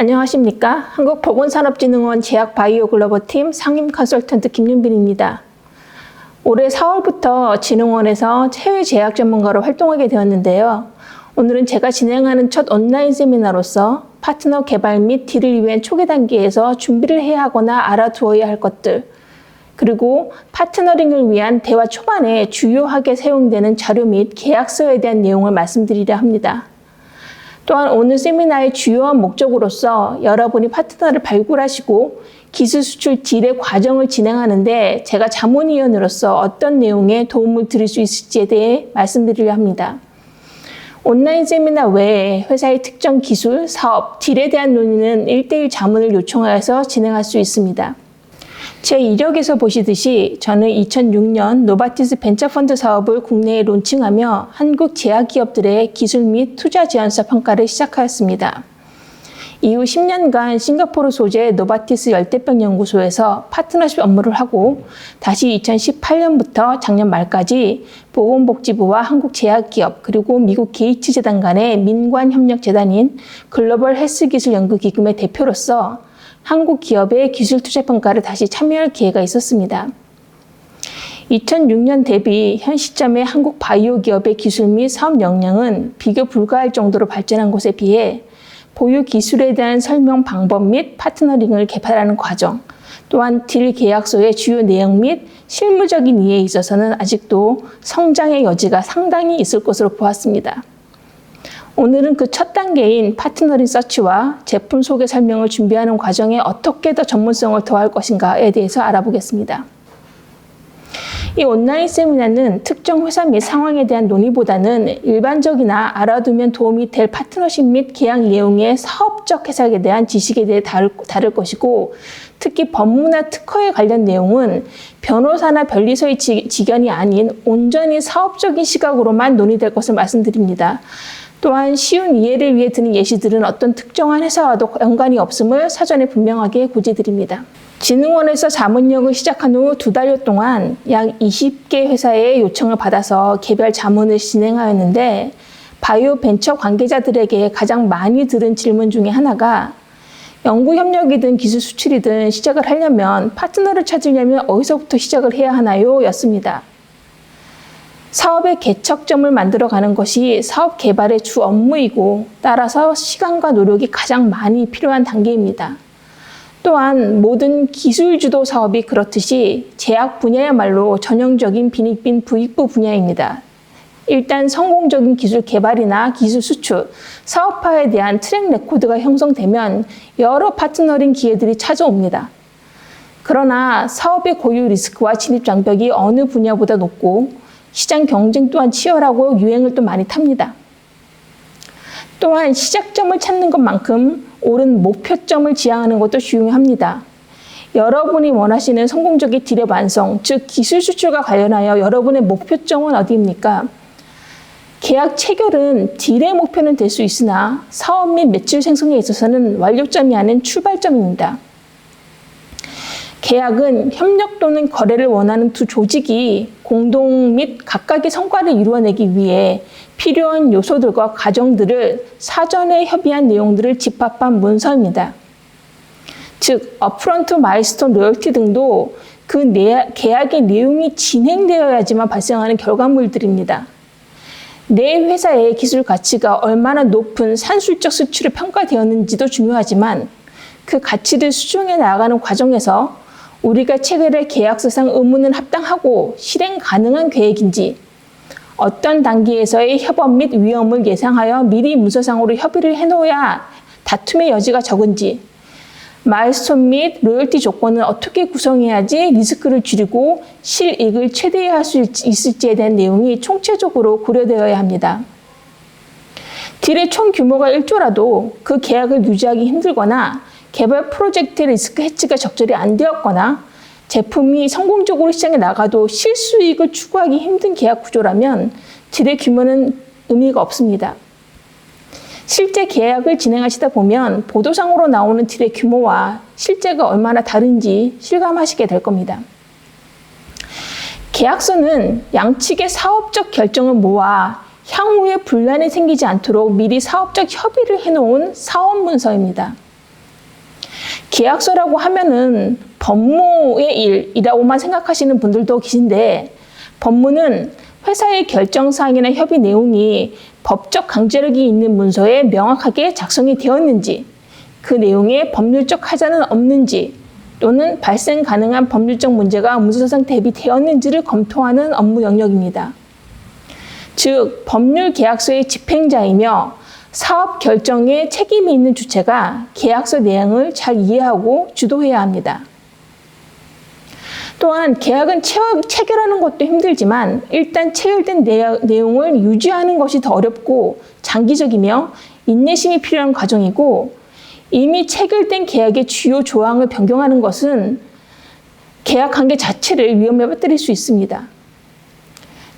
안녕하십니까? 한국보건산업진흥원 제약바이오글로벌팀 상임 컨설턴트 김윤빈입니다. 올해 4월부터 진흥원에서 해외 제약 전문가로 활동하게 되었는데요. 오늘은 제가 진행하는 첫 온라인 세미나로서 파트너 개발 및 딜을 위한 초기 단계에서 준비를 해야 하거나 알아두어야 할 것들, 그리고 파트너링을 위한 대화 초반에 주요하게 사용되는 자료 및 계약서에 대한 내용을 말씀드리려 합니다. 또한 오늘 세미나의 주요한 목적으로서 여러분이 파트너를 발굴하시고 기술 수출 딜의 과정을 진행하는데 제가 자문위원으로서 어떤 내용에 도움을 드릴 수 있을지에 대해 말씀드리려 합니다. 온라인 세미나 외에 회사의 특정 기술, 사업, 딜에 대한 논의는 1:1 자문을 요청하여서 진행할 수 있습니다. 제 이력에서 보시듯이 저는 2006년 노바티스 벤처펀드 사업을 국내에 론칭하며 한국 제약기업들의 기술 및 투자 지원사 평가를 시작하였습니다. 이후 10년간 싱가포르 소재 노바티스 열대병 연구소에서 파트너십 업무를 하고 다시 2018년부터 작년 말까지 보건복지부와 한국제약기업 그리고 미국 게이츠재단 간의 민관협력재단인 글로벌 헬스기술연구기금의 대표로서 한국 기업의 기술 투자 평가를 다시 참여할 기회가 있었습니다. 2006년 대비 현 시점의 한국 바이오 기업의 기술 및 사업 역량은 비교 불가할 정도로 발전한 것에 비해 보유 기술에 대한 설명 방법 및 파트너링을 개발하는 과정, 또한 딜 계약서의 주요 내용 및 실무적인 이해에 있어서는 아직도 성장의 여지가 상당히 있을 것으로 보았습니다. 오늘은 그 첫 단계인 파트너링 서치와 제품 소개 설명을 준비하는 과정에 어떻게 더 전문성을 더할 것인가에 대해서 알아보겠습니다. 이 온라인 세미나는 특정 회사 및 상황에 대한 논의보다는 일반적이나 알아두면 도움이 될 파트너십 및 계약 내용의 사업적 해석에 대한 지식에 대해 다룰 것이고, 특히 법무나 특허에 관련 내용은 변호사나 변리서의 직연이 아닌 온전히 사업적인 시각으로만 논의될 것을 말씀드립니다. 또한 쉬운 이해를 위해 드는 예시들은 어떤 특정한 회사와도 연관이 없음을 사전에 분명하게 고지드립니다. 진흥원에서 자문역을 시작한 후 2달여 동안 약 20개 회사의 요청을 받아서 개별 자문을 진행하였는데, 바이오 벤처 관계자들에게 가장 많이 들은 질문 중에 하나가 연구 협력이든 기술 수출이든 시작을 하려면 파트너를 찾으려면 어디서부터 시작을 해야 하나요? 였습니다. 사업의 개척점을 만들어가는 것이 사업 개발의 주 업무이고 따라서 시간과 노력이 가장 많이 필요한 단계입니다. 또한 모든 기술주도 사업이 그렇듯이 제약 분야야말로 전형적인 빈익빈 부익부 분야입니다. 일단 성공적인 기술 개발이나 기술 수출, 사업화에 대한 트랙 레코드가 형성되면 여러 파트너링 기회들이 찾아옵니다. 그러나 사업의 고유 리스크와 진입 장벽이 어느 분야보다 높고 시장 경쟁 또한 치열하고 유행을 또 많이 탑니다. 또한 시작점을 찾는 것만큼 옳은 목표점을 지향하는 것도 중요합니다. 여러분이 원하시는 성공적인 딜의 완성, 즉 기술 수출과 관련하여 여러분의 목표점은 어디입니까? 계약 체결은 딜의 목표는 될 수 있으나 사업 및 매출 생성에 있어서는 완료점이 아닌 출발점입니다. 계약은 협력 또는 거래를 원하는 두 조직이 공동 및 각각의 성과를 이루어내기 위해 필요한 요소들과 과정들을 사전에 협의한 내용들을 집합한 문서입니다. 즉, 업프런트, 마일스톤, 로열티 등도 그 계약의 내용이 진행되어야지만 발생하는 결과물들입니다. 내 회사의 기술 가치가 얼마나 높은 산술적 수출이 평가되었는지도 중요하지만 그 가치를 수정해 나가는 과정에서 우리가 체결할 계약서상 의무는 합당하고 실행 가능한 계획인지, 어떤 단계에서의 협업 및 위험을 예상하여 미리 문서상으로 협의를 해놓아야 다툼의 여지가 적은지, 마일스톤 및 로열티 조건은 어떻게 구성해야지 리스크를 줄이고 실이익을 최대화할 수 있을지에 대한 내용이 총체적으로 고려되어야 합니다. 딜의 총 규모가 1조라도 그 계약을 유지하기 힘들거나 개발 프로젝트의 리스크 해치가 적절히 안 되었거나 제품이 성공적으로 시장에 나가도 실수익을 추구하기 힘든 계약 구조라면 딜의 규모는 의미가 없습니다. 실제 계약을 진행하시다 보면 보도상으로 나오는 딜의 규모와 실제가 얼마나 다른지 실감하시게 될 겁니다. 계약서는 양측의 사업적 결정을 모아 향후에 분란이 생기지 않도록 미리 사업적 협의를 해놓은 사업 문서입니다. 계약서라고 하면은 법무의 일이라고만 생각하시는 분들도 계신데, 법무는 회사의 결정사항이나 협의 내용이 법적 강제력이 있는 문서에 명확하게 작성이 되었는지, 그 내용에 법률적 하자는 없는지, 또는 발생 가능한 법률적 문제가 문서상 대비되었는지를 검토하는 업무 영역입니다. 즉, 법률 계약서의 집행자이며 사업 결정에 책임이 있는 주체가 계약서 내용을 잘 이해하고 주도해야 합니다. 또한 계약은 체결하는 것도 힘들지만 일단 체결된 내용을 유지하는 것이 더 어렵고 장기적이며 인내심이 필요한 과정이고, 이미 체결된 계약의 주요 조항을 변경하는 것은 계약 관계 자체를 위험에 빠뜨릴 수 있습니다.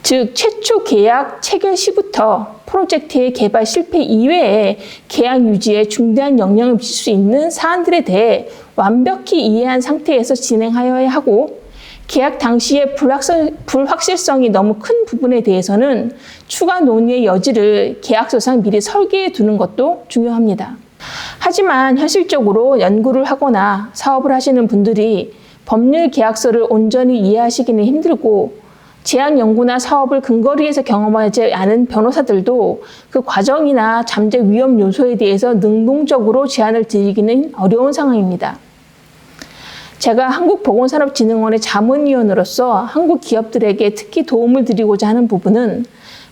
즉, 최초 계약 체결 시부터 프로젝트의 개발 실패 이외에 계약 유지에 중대한 영향을 미칠 수 있는 사안들에 대해 완벽히 이해한 상태에서 진행하여야 하고, 계약 당시의 불확실성이 너무 큰 부분에 대해서는 추가 논의의 여지를 계약서상 미리 설계해 두는 것도 중요합니다. 하지만 현실적으로 연구를 하거나 사업을 하시는 분들이 법률 계약서를 온전히 이해하시기는 힘들고, 제약 연구나 사업을 근거리에서 경험하지 않은 변호사들도 그 과정이나 잠재 위험 요소에 대해서 능동적으로 제안을 드리기는 어려운 상황입니다. 제가 한국보건산업진흥원의 자문위원으로서 한국 기업들에게 특히 도움을 드리고자 하는 부분은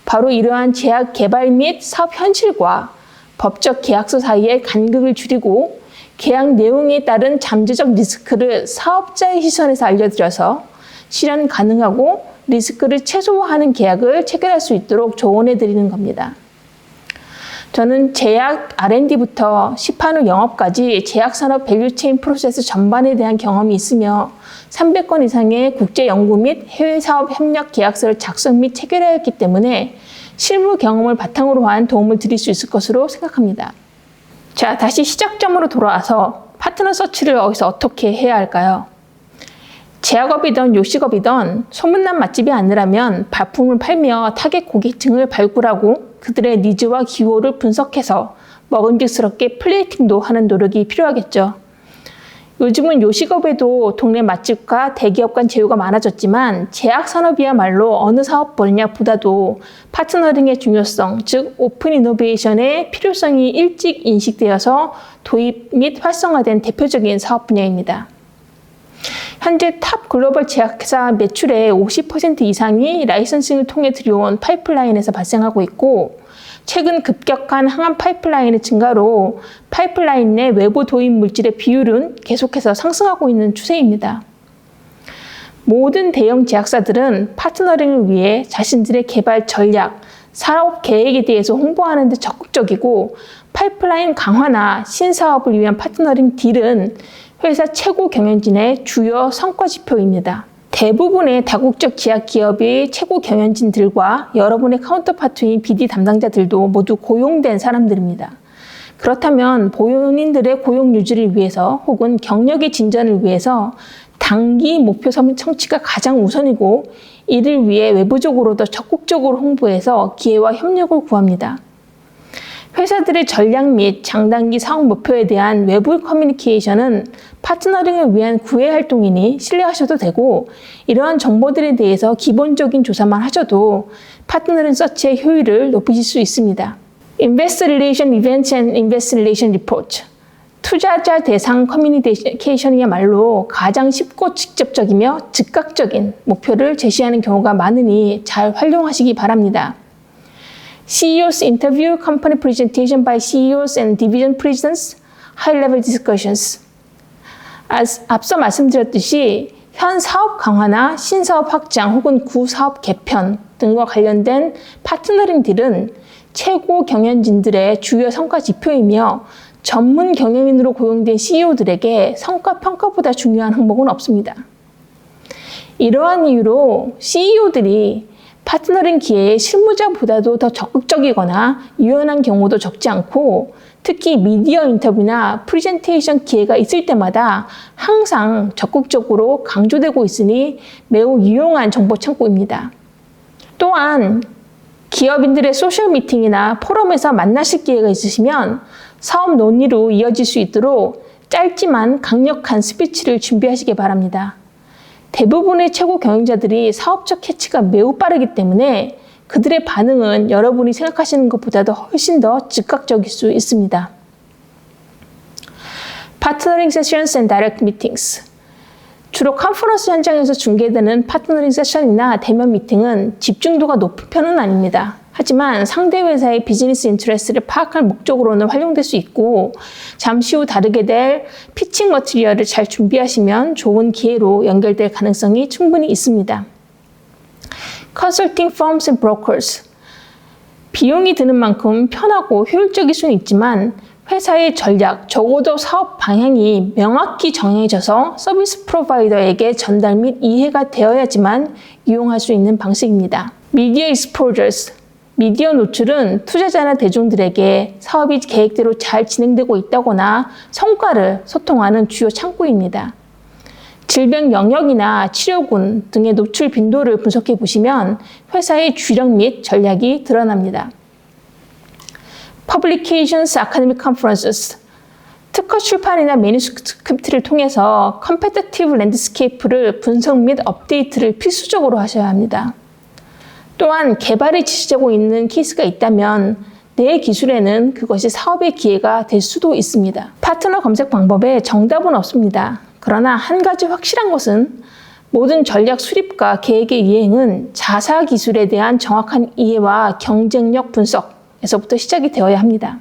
바로 이러한 제약 개발 및 사업 현실과 법적 계약서 사이의 간극을 줄이고, 계약 내용에 따른 잠재적 리스크를 사업자의 시선에서 알려드려서 실현 가능하고 리스크를 최소화하는 계약을 체결할 수 있도록 조언해 드리는 겁니다. 저는 제약 R&D부터 시판 후 영업까지 제약산업 밸류체인 프로세스 전반에 대한 경험이 있으며 300건 이상의 국제 연구 및 해외 사업 협력 계약서를 작성 및 체결하였기 때문에 실무 경험을 바탕으로 한 도움을 드릴 수 있을 것으로 생각합니다. 자, 다시 시작점으로 돌아와서 파트너 서치를 여기서 어떻게 해야 할까요? 제약업이든 요식업이든 소문난 맛집이 아니라면 발품을 팔며 타겟 고객층을 발굴하고 그들의 니즈와 기호를 분석해서 먹음직스럽게 플레이팅도 하는 노력이 필요하겠죠. 요즘은 요식업에도 동네 맛집과 대기업 간 제휴가 많아졌지만 제약산업이야말로 어느 사업 분야보다도 파트너링의 중요성, 즉 오픈 이노베이션의 필요성이 일찍 인식되어서 도입 및 활성화된 대표적인 사업 분야입니다. 현재 탑 글로벌 제약회사 매출의 50% 이상이 라이선싱을 통해 들여온 파이프라인에서 발생하고 있고, 최근 급격한 항암 파이프라인의 증가로 파이프라인 내 외부 도입 물질의 비율은 계속해서 상승하고 있는 추세입니다. 모든 대형 제약사들은 파트너링을 위해 자신들의 개발 전략, 사업 계획에 대해서 홍보하는 데 적극적이고, 파이프라인 강화나 신사업을 위한 파트너링 딜은 회사 최고 경영진의 주요 성과 지표입니다. 대부분의 다국적 제약 기업의 최고 경영진들과 여러분의 카운터파트인 BD 담당자들도 모두 고용된 사람들입니다. 그렇다면 본인들의 고용 유지를 위해서 혹은 경력의 진전을 위해서 단기 목표 성취가 가장 우선이고, 이를 위해 외부적으로도 적극적으로 홍보해서 기회와 협력을 구합니다. 회사들의 전략 및 장단기 사업 목표에 대한 외부 커뮤니케이션은 파트너링을 위한 구애 활동이니 신뢰하셔도 되고, 이러한 정보들에 대해서 기본적인 조사만 하셔도 파트너링 서치의 효율을 높이실 수 있습니다. Investor Relation Events and Investor Relation Report. 투자자 대상 커뮤니케이션이야말로 가장 쉽고 직접적이며 즉각적인 목표를 제시하는 경우가 많으니 잘 활용하시기 바랍니다. CEO's interview, company presentation by CEOs and division presidents, high-level discussions. 앞서 말씀드렸듯이 현 사업 강화나 신사업 확장 혹은 구사업 개편 등과 관련된 파트너링 딜은 최고 경영진들의 주요 성과 지표이며 전문 경영인으로 고용된 CEO들에게 성과 평가보다 중요한 항목은 없습니다. 이러한 이유로 CEO들이 파트너링 기회에 실무자보다도 더 적극적이거나 유연한 경우도 적지 않고, 특히 미디어 인터뷰나 프레젠테이션 기회가 있을 때마다 항상 적극적으로 강조되고 있으니 매우 유용한 정보 창구입니다. 또한 기업인들의 소셜 미팅이나 포럼에서 만나실 기회가 있으시면 사업 논의로 이어질 수 있도록 짧지만 강력한 스피치를 준비하시기 바랍니다. 대부분의 최고 경영자들이 사업적 캐치가 매우 빠르기 때문에 그들의 반응은 여러분이 생각하시는 것보다도 훨씬 더 즉각적일 수 있습니다. Partnering Sessions and Direct Meetings. 주로 컨퍼런스 현장에서 중계되는 파트너링 세션이나 대면 미팅은 집중도가 높은 편은 아닙니다. 하지만 상대 회사의 비즈니스 인트레스를 파악할 목적으로는 활용될 수 있고 잠시 후 다루게 될 피칭 머티리얼을 잘 준비하시면 좋은 기회로 연결될 가능성이 충분히 있습니다. Consulting Firms and Brokers. 비용이 드는 만큼 편하고 효율적일 수는 있지만 회사의 전략, 적어도 사업 방향이 명확히 정해져서 서비스 프로바이더에게 전달 및 이해가 되어야지만 이용할 수 있는 방식입니다. Media Exposures. 미디어 노출은 투자자나 대중들에게 사업이 계획대로 잘 진행되고 있다거나 성과를 소통하는 주요 창구입니다. 질병 영역이나 치료군 등의 노출 빈도를 분석해 보시면 회사의 주력 및 전략이 드러납니다. Publications, Academic Conferences. 특허 출판이나 매뉴스크립트를 통해서 컴페티티브 랜드스케이프를 분석 및 업데이트를 필수적으로 하셔야 합니다. 또한 개발에 지시되고 있는 케이스가 있다면 내 기술에는 그것이 사업의 기회가 될 수도 있습니다. 파트너 검색 방법에 정답은 없습니다. 그러나 한 가지 확실한 것은 모든 전략 수립과 계획의 이행은 자사 기술에 대한 정확한 이해와 경쟁력 분석에서부터 시작이 되어야 합니다.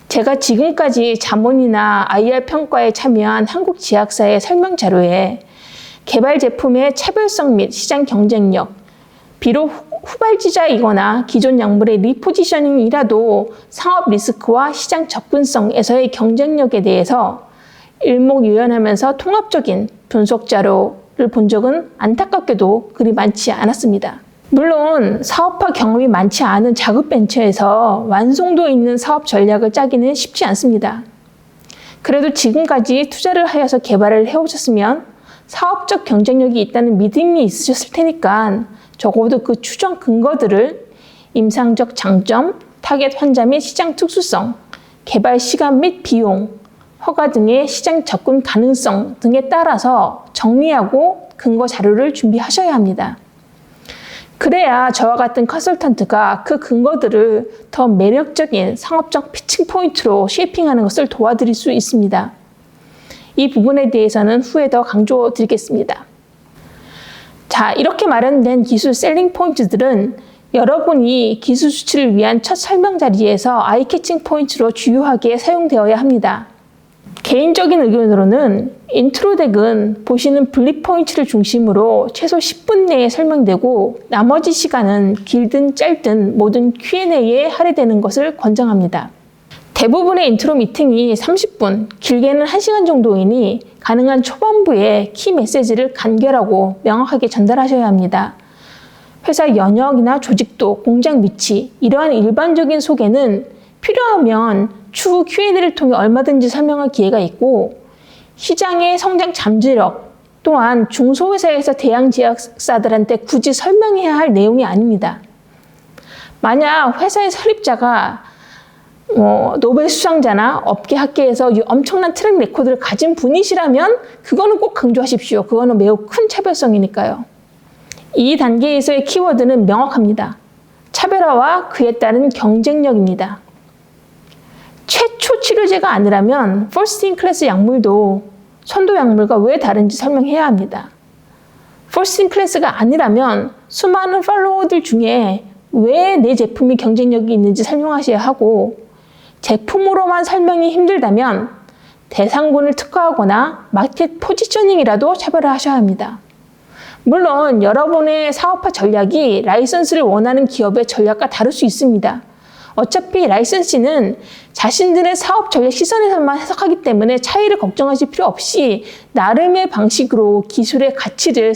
제가 지금까지 자문이나 IR 평가에 참여한 한국 제약사의 설명 자료에 개발 제품의 차별성 및 시장 경쟁력, 비록 후발주자이거나 기존 약물의 리포지셔닝이라도 상업 리스크와 시장 접근성에서의 경쟁력에 대해서 일목요연하면서 통합적인 분석 자료를 본 적은 안타깝게도 그리 많지 않았습니다. 물론 사업화 경험이 많지 않은 작업 벤처에서 완성도 있는 사업 전략을 짜기는 쉽지 않습니다. 그래도 지금까지 투자를 하여서 개발을 해오셨으면 사업적 경쟁력이 있다는 믿음이 있으셨을 테니까 적어도 그 추정 근거들을 임상적 장점, 타겟 환자 및 시장 특수성, 개발 시간 및 비용, 허가 등의 시장 접근 가능성 등에 따라서 정리하고 근거 자료를 준비하셔야 합니다. 그래야 저와 같은 컨설턴트가 그 근거들을 더 매력적인 상업적 피칭 포인트로 쉐이핑하는 것을 도와드릴 수 있습니다. 이 부분에 대해서는 후에 더 강조드리겠습니다. 자, 이렇게 마련된 기술 셀링 포인트들은 여러분이 기술 수출을 위한 첫 설명 자리에서 아이캐칭 포인트로 주요하게 사용되어야 합니다. 개인적인 의견으로는 인트로 덱은 보시는 블립 포인트를 중심으로 최소 10분 내에 설명되고 나머지 시간은 길든 짧든 모든 Q&A에 할애되는 것을 권장합니다. 대부분의 인트로 미팅이 30분, 길게는 1시간 정도이니 가능한 초반부에 키 메시지를 간결하고 명확하게 전달하셔야 합니다. 회사 연역이나 조직도, 공장 위치, 이러한 일반적인 소개는 필요하면 추후 Q&A를 통해 얼마든지 설명할 기회가 있고 시장의 성장 잠재력 또한 중소회사에서 대형 제약사들한테 굳이 설명해야 할 내용이 아닙니다. 만약 회사의 설립자가 노벨 수상자나 업계 학계에서 엄청난 트랙 레코드를 가진 분이시라면 그거는 꼭 강조하십시오. 그거는 매우 큰 차별성이니까요. 이 단계에서의 키워드는 명확합니다. 차별화와 그에 따른 경쟁력입니다. 최초 치료제가 아니라면 First in Class 약물도 선도 약물과 왜 다른지 설명해야 합니다. First in Class가 아니라면 수많은 팔로워들 중에 왜 내 제품이 경쟁력이 있는지 설명하셔야 하고 제품으로만 설명이 힘들다면 대상군을 특화하거나 마켓 포지셔닝이라도 차별화하셔야 합니다. 물론 여러분의 사업화 전략이 라이선스를 원하는 기업의 전략과 다를 수 있습니다. 어차피 라이선시는 자신들의 사업 전략 시선에서만 해석하기 때문에 차이를 걱정하실 필요 없이 나름의 방식으로 기술의 가치를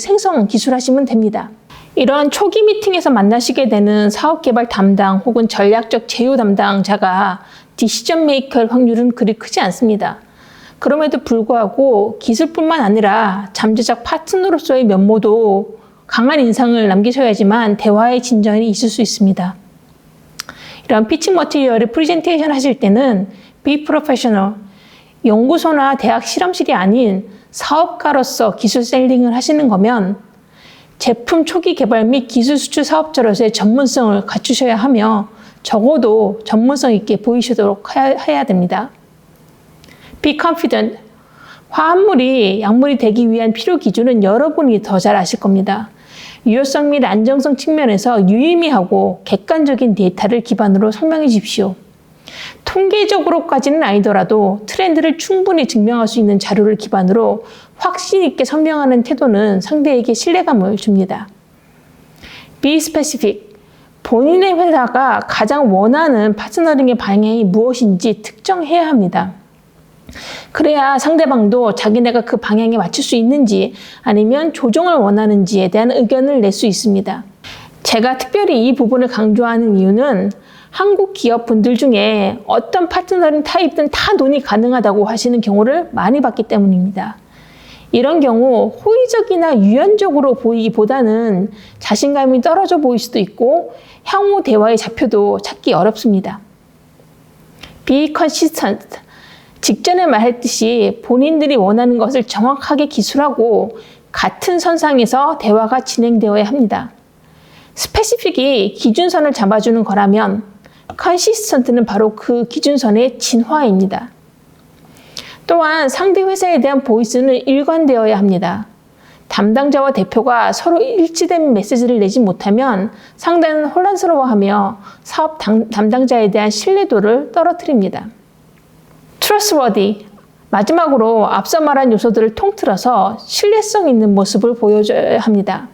기술하시면 됩니다. 이러한 초기 미팅에서 만나시게 되는 사업 개발 담당 혹은 전략적 제휴 담당자가 디시전 메이커일 확률은 그리 크지 않습니다. 그럼에도 불구하고 기술뿐만 아니라 잠재적 파트너로서의 면모도 강한 인상을 남기셔야지만 대화의 진전이 있을 수 있습니다. 이런 피칭 머티리얼을 프레젠테이션 하실 때는 be professional, 연구소나 대학 실험실이 아닌 사업가로서 기술 셀링을 하시는 거면 제품 초기 개발 및 기술 수출 사업자로서의 전문성을 갖추셔야 하며 적어도 전문성 있게 보이시도록 해야 됩니다. Be confident. 화합물이 약물이 되기 위한 필요 기준은 여러분이 더 잘 아실 겁니다. 유효성 및 안정성 측면에서 유의미하고 객관적인 데이터를 기반으로 설명해 주십시오. 통계적으로까지는 아니더라도 트렌드를 충분히 증명할 수 있는 자료를 기반으로 확신 있게 설명하는 태도는 상대에게 신뢰감을 줍니다. Be specific. 본인의 회사가 가장 원하는 파트너링의 방향이 무엇인지 특정해야 합니다. 그래야 상대방도 자기네가 그 방향에 맞출 수 있는지 아니면 조정을 원하는지에 대한 의견을 낼 수 있습니다. 제가 특별히 이 부분을 강조하는 이유는 한국 기업분들 중에 어떤 파트너링 타입든 다 논의 가능하다고 하시는 경우를 많이 봤기 때문입니다. 이런 경우 호의적이나 유연적으로 보이기보다는 자신감이 떨어져 보일 수도 있고 향후 대화의 좌표도 찾기 어렵습니다. Be consistent. 직전에 말했듯이 본인들이 원하는 것을 정확하게 기술하고 같은 선상에서 대화가 진행되어야 합니다. 스페시픽이 기준선을 잡아주는 거라면 컨시스턴트는 바로 그 기준선의 진화입니다. 또한 상대 회사에 대한 보이스는 일관되어야 합니다. 담당자와 대표가 서로 일치된 메시지를 내지 못하면 상대는 혼란스러워하며 사업 담당자에 대한 신뢰도를 떨어뜨립니다. Trustworthy. 마지막으로 앞서 말한 요소들을 통틀어서 신뢰성 있는 모습을 보여줘야 합니다.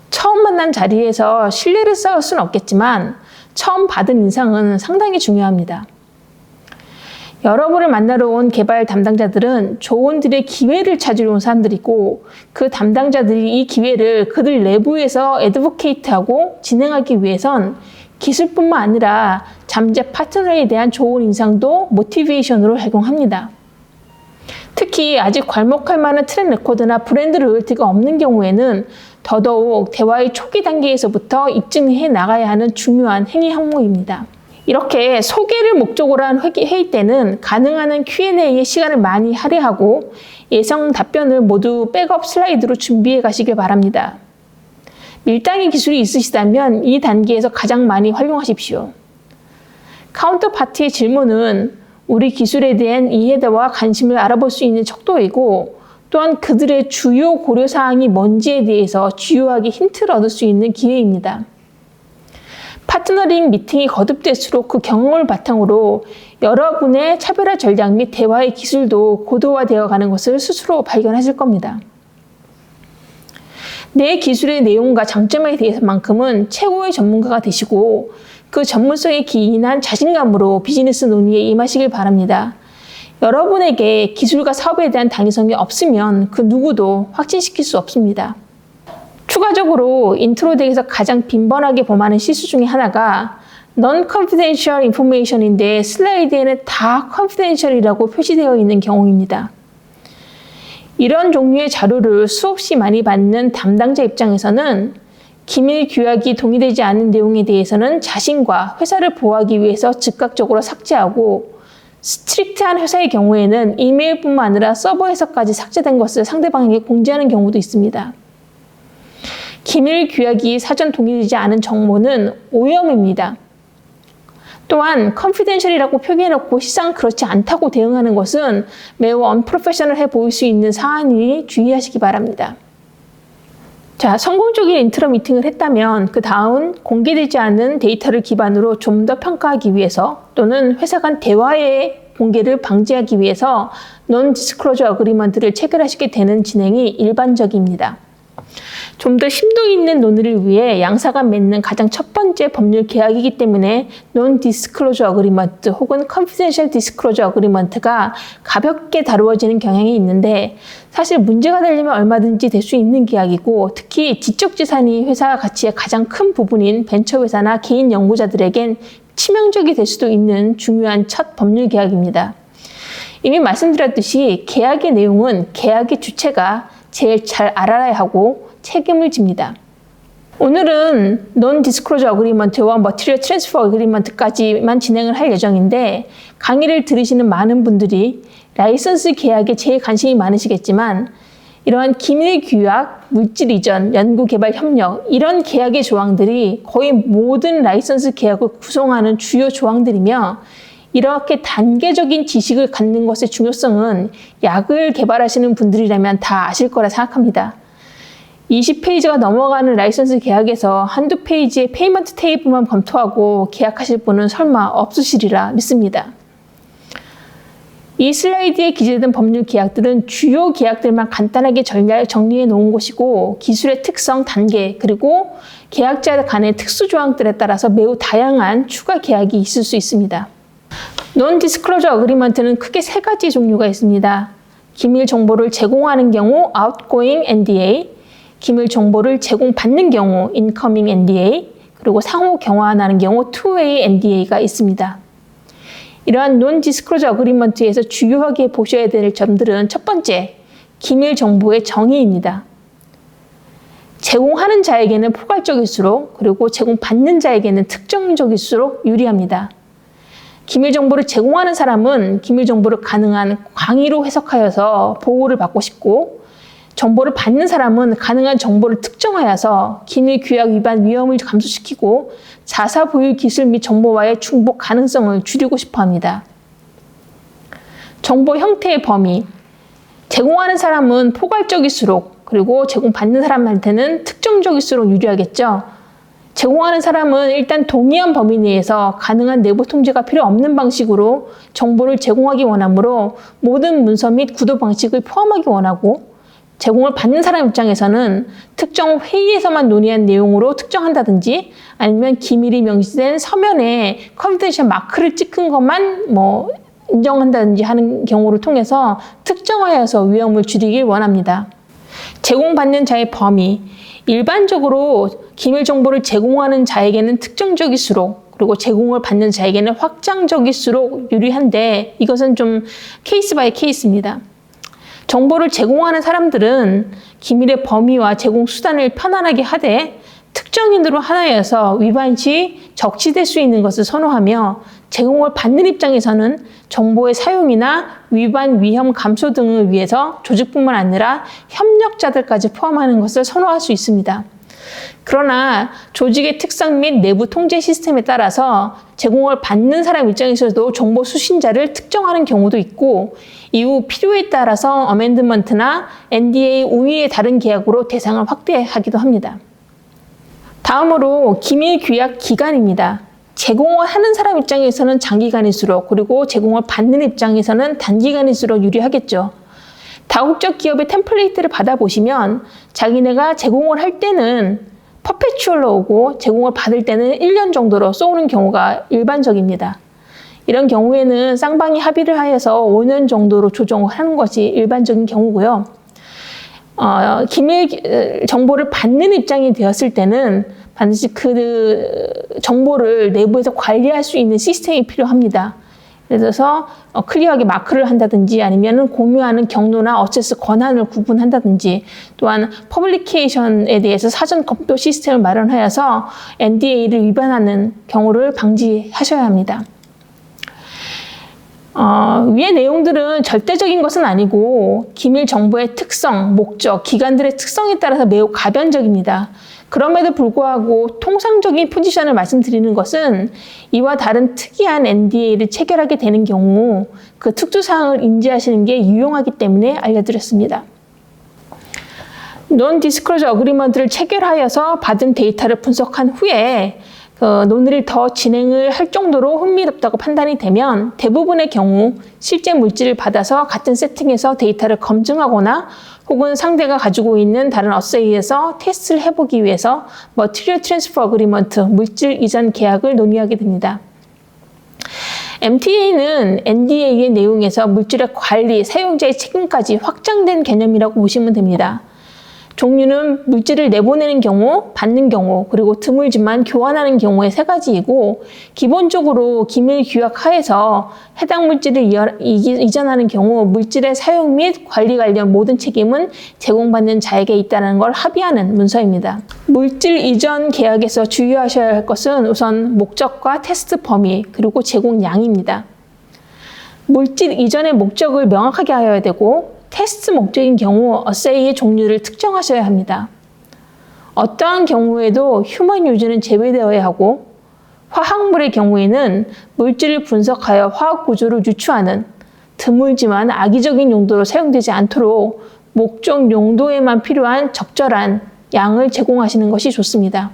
처음 만난 자리에서 신뢰를 쌓을 수는 없겠지만 처음 받은 인상은 상당히 중요합니다. 여러분을 만나러 온 개발 담당자들은 조언들의 기회를 찾으러 온 사람들이고 그 담당자들이 이 기회를 그들 내부에서 애드보케이트하고 진행하기 위해선 기술뿐만 아니라 잠재 파트너에 대한 좋은 인상도 모티베이션으로 활용합니다. 특히 아직 괄목할 만한 트랙 레코드나 브랜드 로열티가 없는 경우에는 더더욱 대화의 초기 단계에서부터 입증해 나가야 하는 중요한 행위 항목입니다. 이렇게 소개를 목적으로 한 회의 때는 가능한 한 Q&A에 시간을 많이 할애하고 예상 답변을 모두 백업 슬라이드로 준비해 가시길 바랍니다. 밀당의 기술이 있으시다면 이 단계에서 가장 많이 활용하십시오. 카운터파티의 질문은 우리 기술에 대한 이해도와 관심을 알아볼 수 있는 척도이고 또한 그들의 주요 고려사항이 뭔지에 대해서 주요하게 힌트를 얻을 수 있는 기회입니다. 파트너링 미팅이 거듭될수록 그 경험을 바탕으로 여러분의 차별화 전략 및 대화의 기술도 고도화되어 가는 것을 스스로 발견하실 겁니다. 내 기술의 내용과 장점에 대해서만큼은 최고의 전문가가 되시고 그 전문성에 기인한 자신감으로 비즈니스 논의에 임하시길 바랍니다. 여러분에게 기술과 사업에 대한 당위성이 없으면 그 누구도 확진시킬 수 없습니다. 추가적으로 인트로 덱에서 가장 빈번하게 범하는 실수 중에 하나가 Non-confidential information인데 슬라이드에는 다 confidential이라고 표시되어 있는 경우입니다. 이런 종류의 자료를 수없이 많이 받는 담당자 입장에서는 기밀 규약이 동의되지 않은 내용에 대해서는 자신과 회사를 보호하기 위해서 즉각적으로 삭제하고 스트릭트한 회사의 경우에는 이메일뿐만 아니라 서버에서까지 삭제된 것을 상대방에게 공지하는 경우도 있습니다. 기밀 규약이 사전 동의되지 않은 정보는 오염입니다. 또한 confidential이라고 표기해놓고 실상 그렇지 않다고 대응하는 것은 매우 unprofessional해 보일 수 있는 사안이니 주의하시기 바랍니다. 자, 성공적인 인트로 미팅을 했다면 그 다음 공개되지 않은 데이터를 기반으로 좀 더 평가하기 위해서 또는 회사 간 대화의 공개를 방지하기 위해서 Non-disclosure agreement를 체결하시게 되는 진행이 일반적입니다. 좀 더 심도 있는 논의를 위해 양사가 맺는 가장 첫 번째 법률 계약이기 때문에 Non-disclosure agreement 혹은 Confidential disclosure agreement가 가볍게 다루어지는 경향이 있는데 사실 문제가 되려면 얼마든지 될 수 있는 계약이고 특히 지적재산이 회사 가치의 가장 큰 부분인 벤처회사나 개인 연구자들에겐 치명적이 될 수도 있는 중요한 첫 법률 계약입니다. 이미 말씀드렸듯이 계약의 내용은 계약의 주체가 제일 잘 알아야 하고 책임을 집니다. 오늘은 Non-disclosure agreement와 Material transfer agreement까지만 진행을 할 예정인데 강의를 들으시는 많은 분들이 라이선스 계약에 제일 관심이 많으시겠지만 이러한 기밀 규약, 물질 이전, 연구 개발 협력 이런 계약의 조항들이 거의 모든 라이선스 계약을 구성하는 주요 조항들이며 이렇게 단계적인 지식을 갖는 것의 중요성은 약을 개발하시는 분들이라면 다 아실 거라 생각합니다. 20페이지가 넘어가는 라이선스 계약에서 한두 페이지의 페이먼트 테이블만 검토하고 계약하실 분은 설마 없으시리라 믿습니다. 이 슬라이드에 기재된 법률 계약들은 주요 계약들만 간단하게 정리해 놓은 것이고 기술의 특성, 단계, 그리고 계약자 간의 특수 조항들에 따라서 매우 다양한 추가 계약이 있을 수 있습니다. Non-disclosure agreement는 크게 세 가지 종류가 있습니다. 기밀 정보를 제공하는 경우 outgoing NDA, 기밀 정보를 제공받는 경우 incoming NDA, 그리고 상호 경환하는 경우 two-way NDA가 있습니다. 이러한 Non-disclosure agreement에서 주요하게 보셔야 될 점들은 첫 번째, 기밀 정보의 정의입니다. 제공하는 자에게는 포괄적일수록 그리고 제공받는 자에게는 특정적일수록 유리합니다. 기밀 정보를 제공하는 사람은 기밀 정보를 가능한 광의로 해석하여서 보호를 받고 싶고 정보를 받는 사람은 가능한 정보를 특정하여서 기밀 규약 위반 위험을 감소시키고 자사 보유 기술 및 정보와의 중복 가능성을 줄이고 싶어 합니다. 정보 형태의 범위. 제공하는 사람은 포괄적일수록 그리고 제공받는 사람한테는 특정적일수록 유리하겠죠. 제공하는 사람은 일단 동의한 범위 내에서 가능한 내부 통제가 필요 없는 방식으로 정보를 제공하기 원하므로 모든 문서 및 구도 방식을 포함하기 원하고 제공을 받는 사람 입장에서는 특정 회의에서만 논의한 내용으로 특정한다든지 아니면 기밀이 명시된 서면에 컨피덴셜 마크를 찍은 것만 인정한다든지 하는 경우를 통해서 특정하여서 위험을 줄이길 원합니다. 제공받는 자의 범위. 일반적으로 기밀 정보를 제공하는 자에게는 특정적일수록 그리고 제공을 받는 자에게는 확장적일수록 유리한데 이것은 좀 케이스 바이 케이스입니다. 정보를 제공하는 사람들은 기밀의 범위와 제공 수단을 편안하게 하되 특정인으로 하나여서 위반 시 적시될 수 있는 것을 선호하며 제공을 받는 입장에서는 정보의 사용이나 위반 위험 감소 등을 위해서 조직뿐만 아니라 협력자들까지 포함하는 것을 선호할 수 있습니다. 그러나 조직의 특성 및 내부 통제 시스템에 따라서 제공을 받는 사람 입장에서도 정보 수신자를 특정하는 경우도 있고 이후 필요에 따라서 어멘드먼트나 NDA 우위의 다른 계약으로 대상을 확대하기도 합니다. 다음으로 기밀 규약 기간입니다. 제공을 하는 사람 입장에서는 장기간일수록 그리고 제공을 받는 입장에서는 단기간일수록 유리하겠죠. 다국적 기업의 템플레이트를 받아보시면 자기네가 제공을 할 때는 퍼페추얼로 오고 제공을 받을 때는 1년 정도로 쏘는 경우가 일반적입니다. 이런 경우에는 쌍방이 합의를 하여서 5년 정도로 조정을 하는 것이 일반적인 경우고요. 기밀 정보를 받는 입장이 되었을 때는 반드시 그 정보를 내부에서 관리할 수 있는 시스템이 필요합니다. 예를 들어서 클리어하게 마크를 한다든지 아니면 공유하는 경로나 어세스 권한을 구분한다든지 또한 퍼블리케이션에 대해서 사전 검토 시스템을 마련하여서 NDA를 위반하는 경우를 방지하셔야 합니다. 위의 내용들은 절대적인 것은 아니고 기밀 정보의 특성, 목적, 기관들의 특성에 따라서 매우 가변적입니다. 그럼에도 불구하고 통상적인 포지션을 말씀드리는 것은 이와 다른 특이한 NDA를 체결하게 되는 경우 그 특수사항을 인지하시는 게 유용하기 때문에 알려드렸습니다. Non-disclosure agreement를 체결하여서 받은 데이터를 분석한 후에 논의를 더 진행을 할 정도로 흥미롭다고 판단이 되면 대부분의 경우 실제 물질을 받아서 같은 세팅에서 데이터를 검증하거나 혹은 상대가 가지고 있는 다른 어세이에서 테스트를 해보기 위해서 Material Transfer Agreement, 물질 이전 계약을 논의하게 됩니다. MTA는 NDA의 내용에서 물질의 관리, 사용자의 책임까지 확장된 개념이라고 보시면 됩니다. 종류는 물질을 내보내는 경우, 받는 경우, 그리고 드물지만 교환하는 경우의 세 가지이고 기본적으로 기밀 규약 하에서 해당 물질을 이전하는 경우 물질의 사용 및 관리 관련 모든 책임은 제공받는 자에게 있다는 걸 합의하는 문서입니다. 물질 이전 계약에서 주의하셔야 할 것은 우선 목적과 테스트 범위, 그리고 제공량입니다. 물질 이전의 목적을 명확하게 하여야 되고 테스트 목적인 경우 어세이의 종류를 특정하셔야 합니다. 어떠한 경우에도 휴먼 유즈는 제외되어야 하고 화학물의 경우에는 물질을 분석하여 화학 구조를 유추하는 드물지만 악의적인 용도로 사용되지 않도록 목적 용도에만 필요한 적절한 양을 제공하시는 것이 좋습니다.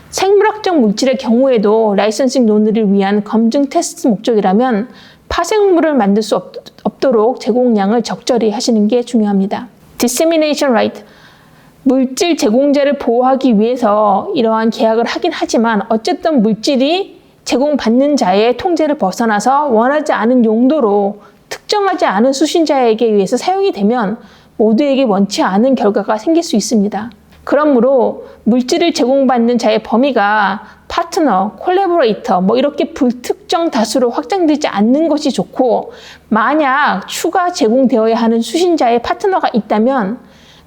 생물학적 물질의 경우에도 라이선싱 논의를 위한 검증 테스트 목적이라면 파생물을 만들 수 없도록 제공량을 적절히 하시는 게 중요합니다. Dissemination right. 물질 제공자를 보호하기 위해서 이러한 계약을 하긴 하지만 어쨌든 물질이 제공받는 자의 통제를 벗어나서 원하지 않은 용도로 특정하지 않은 수신자에게 의해서 사용이 되면 모두에게 원치 않은 결과가 생길 수 있습니다. 그러므로 물질을 제공받는 자의 범위가 파트너, 콜래보레이터 이렇게 불특정 다수로 확장되지 않는 것이 좋고 만약 추가 제공되어야 하는 수신자의 파트너가 있다면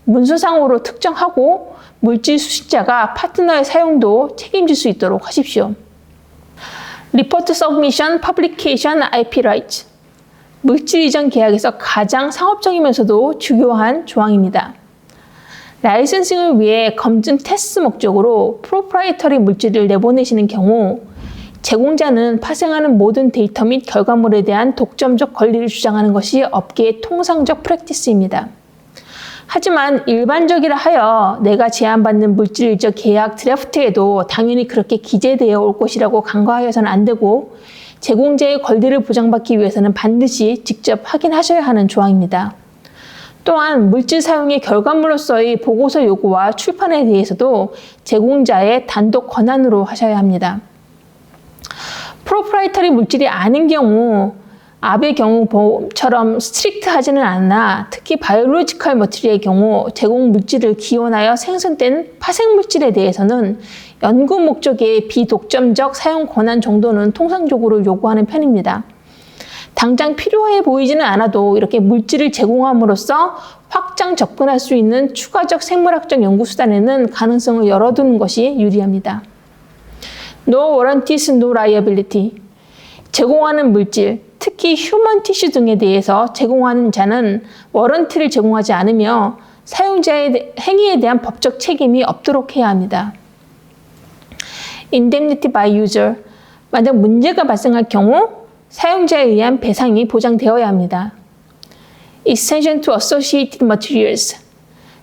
문서상으로 특정하고 물질 수신자가 파트너의 사용도 책임질 수 있도록 하십시오. Report Submission, Publication, IP Rights. 물질 이전 계약에서 가장 상업적이면서도 중요한 조항입니다. 라이선싱을 위해 검증 테스트 목적으로 프로프라이터리 물질을 내보내시는 경우 제공자는 파생하는 모든 데이터 및 결과물에 대한 독점적 권리를 주장하는 것이 업계의 통상적 프랙티스입니다. 하지만 일반적이라 하여 내가 제안받는 물질 이전 계약 드래프트에도 당연히 그렇게 기재되어 올 것이라고 간과하여서는 안 되고 제공자의 권리를 보장받기 위해서는 반드시 직접 확인하셔야 하는 조항입니다. 또한 물질 사용의 결과물로서의 보고서 요구와 출판에 대해서도 제공자의 단독 권한으로 하셔야 합니다. 프로프라이터리 물질이 아닌 경우 압의 경우처럼 스트릭트하지는 않으나 특히 바이올로지컬 머티리얼의 경우 제공 물질을 기원하여 생성된 파생 물질에 대해서는 연구 목적의 비독점적 사용 권한 정도는 통상적으로 요구하는 편입니다. 당장 필요해 보이지는 않아도 이렇게 물질을 제공함으로써 확장 접근할 수 있는 추가적 생물학적 연구 수단에는 가능성을 열어두는 것이 유리합니다. No warranties, no liability. 제공하는 물질, 특히 휴먼 티슈 등에 대해서 제공하는 자는 워런티를 제공하지 않으며 사용자의 행위에 대한 법적 책임이 없도록 해야 합니다. Indemnity by user. 만약 문제가 발생할 경우 사용자에 의한 배상이 보장되어야 합니다. Extension to associated materials.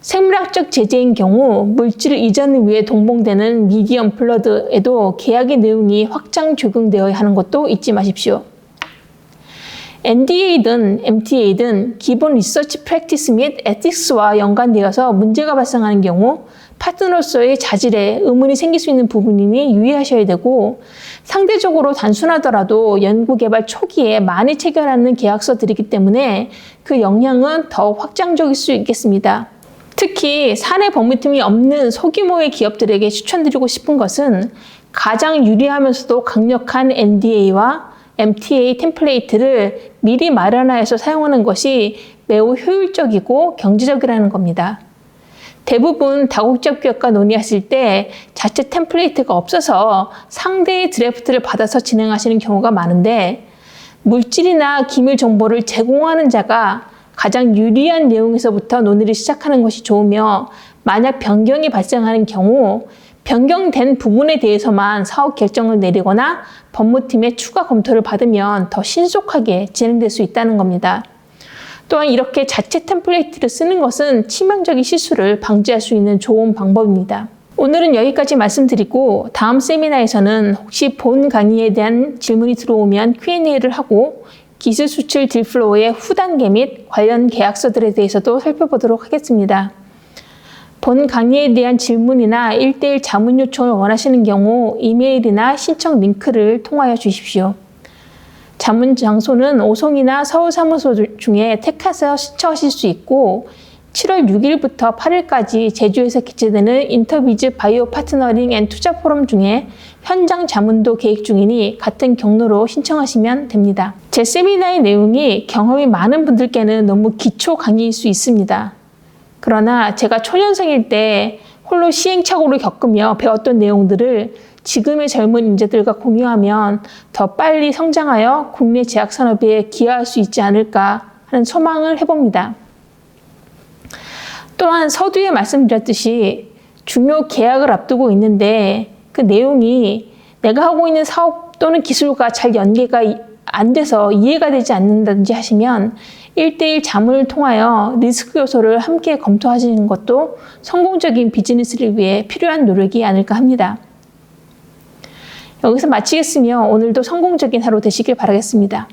생물학적 제재인 경우 물질 이전을 위해 동봉되는 미디엄 블러드에도 계약의 내용이 확장 적용되어야 하는 것도 잊지 마십시오. NDA든 MTA든 기본 리서치 프랙티스 및 에틱스와 연관되어서 문제가 발생하는 경우 파트너로서의 자질에 의문이 생길 수 있는 부분이니 유의하셔야 되고 상대적으로 단순하더라도 연구개발 초기에 많이 체결하는 계약서들이기 때문에 그 영향은 더욱 확장적일 수 있겠습니다. 특히 사내 법무팀이 없는 소규모의 기업들에게 추천드리고 싶은 것은 가장 유리하면서도 강력한 NDA와 MTA 템플레이트를 미리 마련하여서 사용하는 것이 매우 효율적이고 경제적이라는 겁니다. 대부분 다국적 기업과 논의하실 때 자체 템플레이트가 없어서 상대의 드래프트를 받아서 진행하시는 경우가 많은데 물질이나 기밀 정보를 제공하는 자가 가장 유리한 내용에서부터 논의를 시작하는 것이 좋으며 만약 변경이 발생하는 경우 변경된 부분에 대해서만 사업 결정을 내리거나 법무팀의 추가 검토를 받으면 더 신속하게 진행될 수 있다는 겁니다. 또한 이렇게 자체 템플레이트를 쓰는 것은 치명적인 실수를 방지할 수 있는 좋은 방법입니다. 오늘은 여기까지 말씀드리고 다음 세미나에서는 혹시 본 강의에 대한 질문이 들어오면 Q&A를 하고 기술 수출 딜플로우의 후단계 및 관련 계약서들에 대해서도 살펴보도록 하겠습니다. 본 강의에 대한 질문이나 1:1 자문 요청을 원하시는 경우 이메일이나 신청 링크를 통하여 주십시오. 자문 장소는 오송이나 서울 사무소 중에 택해서 신청하실 수 있고 7월 6일부터 8일까지 제주에서 개최되는 인터비즈 바이오 파트너링 앤 투자 포럼 중에 현장 자문도 계획 중이니 같은 경로로 신청하시면 됩니다. 제 세미나의 내용이 경험이 많은 분들께는 너무 기초 강의일 수 있습니다. 그러나 제가 초년생일 때 홀로 시행착오를 겪으며 배웠던 내용들을 지금의 젊은 인재들과 공유하면 더 빨리 성장하여 국내 제약산업에 기여할 수 있지 않을까 하는 소망을 해봅니다. 또한 서두에 말씀드렸듯이 중요 계약을 앞두고 있는데 그 내용이 내가 하고 있는 사업 또는 기술과 잘 연계가 안 돼서 이해가 되지 않는다든지 하시면 1:1 자문을 통하여 리스크 요소를 함께 검토하시는 것도 성공적인 비즈니스를 위해 필요한 노력이 아닐까 합니다. 여기서 마치겠으며 오늘도 성공적인 하루 되시길 바라겠습니다.